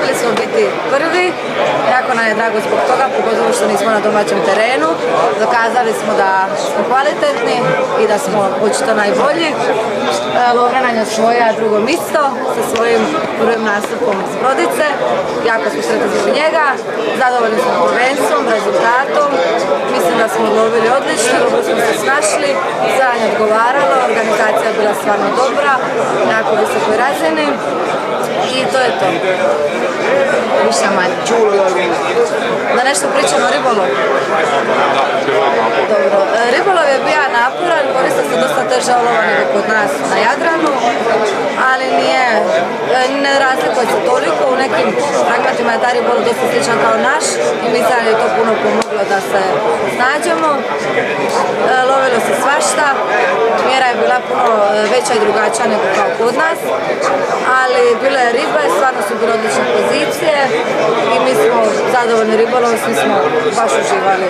Željeli smo biti prvi, jako nam je drago zbog toga, pogotovo što nismo na domaćem terenu. Dokazali smo da smo kvalitetni i da smo očito najbolji. Lovran nam je osvojio drugo mjesto sa svojim prvim nastupom iz Brodice. Jako smo sretni zbog njega, zadovoljni smo prvenstvom, rezultatom. Mislim da smo lovili odlično, dobro smo se snašli, sranje odgovaralo, organizacija je bila stvarno dobra, na jako visokoj razini i to je to. Više manje. Da nešto pričam o ribolovu. Dobro, ribolov je bio naporan, koriste se dosta teže olova nego kod nas na Jadranu, ali ne razlikuje se toliko, u nekim fragmentima je taj ribolov dosta sličan kao naš i mislim da je to puno pomoglo da se snađemo. Lovilo se svašta, mjera je bila puno veća i drugačija nego kao kod nas, ali bile je ribe, stvarno su bile odlične pozicije i mi smo zadovoljni ribolovom, svi smo baš uživali.